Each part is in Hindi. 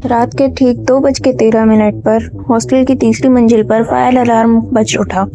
रात के ठीक 2:13 पर हॉस्टल की तीसरी मंजिल पर फायर अलार्म बज उठा।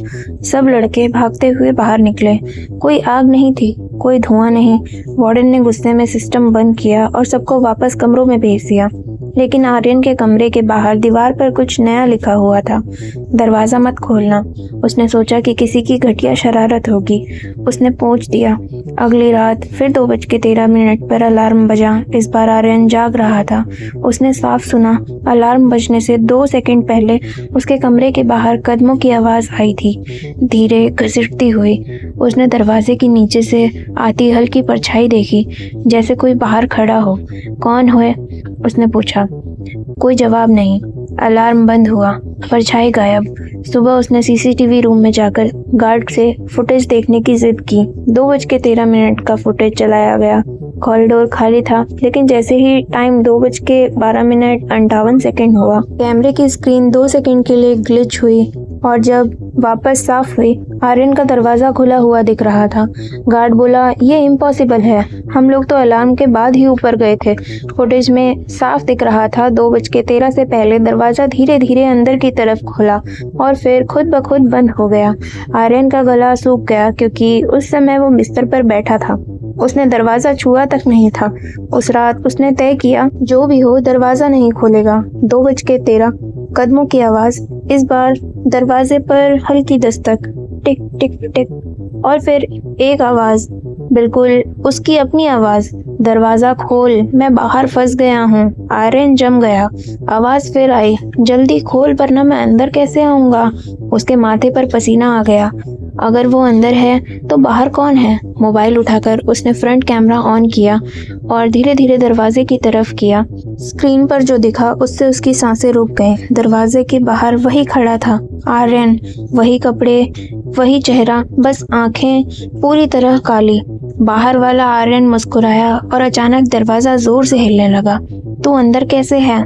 सब लड़के भागते हुए बाहर निकले। कोई आग नहीं थी, कोई धुआं नहीं। वार्डन ने गुस्से में सिस्टम बंद किया और सबको वापस कमरों में भेज दिया। लेकिन आर्यन के कमरे के बाहर दीवार पर कुछ नया लिखा हुआ था। दरवाजा मत खोलना। उसने सोचा कि किसी की घटिया शरारत होगी। उसने पोंछ दिया। अगली रात फिर 2:13 पर अलार्म बजा। इस बार आर्यन जाग रहा था। उसने साफ सुना। अलार्म बजने से 2 सेकंड पहले उसके कमरे के बाहर कदमों की आवाज आई थी, धीरे घसीटती हुई। उसने दरवाजे के नीचे से आती हल्की परछाई देखी, जैसे कोई बाहर खड़ा हो। कौन है? उसने पूछा। कोई जवाब नहीं। अलार्म बंद हुआ, परछाई गायब। सुबह उसने सीसीटीवी रूम में जाकर गार्ड से फुटेज देखने की जिद की। 2:13 का फुटेज चलाया गया। कॉरिडोर खाली था, लेकिन जैसे ही टाइम 2:12:58 हुआ, कैमरे की स्क्रीन 2 सेकंड के लिए ग्लिच हुई और जब वापस साफ हुई, आर्यन का दरवाजा खुला हुआ दिख रहा था। गार्ड बोला, ये इम्पॉसिबल है। हम लोग तो अलार्म के बाद ही ऊपर गए थे। फुटेज में साफ दिख रहा था 2:13 से पहले दरवाजा धीरे धीरे अंदर की तरफ खुला और फिर खुद ब खुद बंद हो गया। आर्यन का गला सूख गया क्योंकि उस समय वो बिस्तर पर बैठा था। उसने दरवाजा छुआ तक नहीं था। उस रात उसने तय किया, जो भी हो दरवाजा नहीं खोलेगा। 2:13 कदमों की आवाज। इस बार दरवाजे पर हल्की दस्तक, टिक टिक टिक, और फिर एक आवाज, बिल्कुल उसकी अपनी आवाज। दरवाजा खोल, मैं बाहर फंस गया हूँ। आर्यन जम गया। आवाज फिर आई, जल्दी खोल वरना मैं अंदर कैसे आऊंगा। उसके माथे पर पसीना आ गया। अगर वो अंदर है तो बाहर कौन है? मोबाइल उठाकर उसने फ्रंट कैमरा ऑन किया और धीरे धीरे दरवाजे की तरफ किया। स्क्रीन पर जो दिखा उससे उसकी सांसें रुक गईं। दरवाजे के बाहर वही खड़ा था, आर्यन। वही कपड़े, वही चेहरा, बस आंखें पूरी तरह काली। बाहर वाला आर्यन मुस्कुराया और अचानक दरवाजा जोर से हिलने लगा। तू अंदर कैसे है?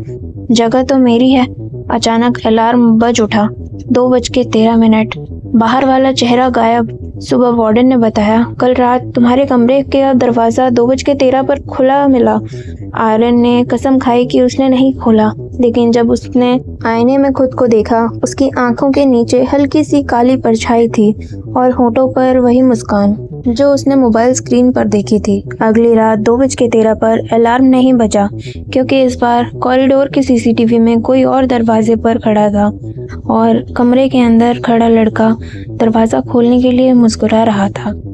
जगह तो मेरी है। अचानक अलार्म बज उठा। 2:13। बाहर वाला चेहरा गायब। सुबह वार्डन ने बताया, कल रात तुम्हारे कमरे का दरवाजा 2:13 पर खुला मिला। आर्यन ने कसम खाई कि उसने नहीं खोला, लेकिन जब उसने आईने में खुद को देखा, उसकी आंखों के नीचे हल्की सी काली परछाई थी और होठों पर वही मुस्कान जो उसने मोबाइल स्क्रीन पर देखी थी। अगली रात 2:13 पर अलार्म नहीं बजा क्योंकि इस बार कॉरिडोर के सीसीटीवी में कोई और दरवाजे पर खड़ा था और कमरे के अंदर खड़ा लड़का दरवाजा खोलने के लिए मुस्कुरा रहा था।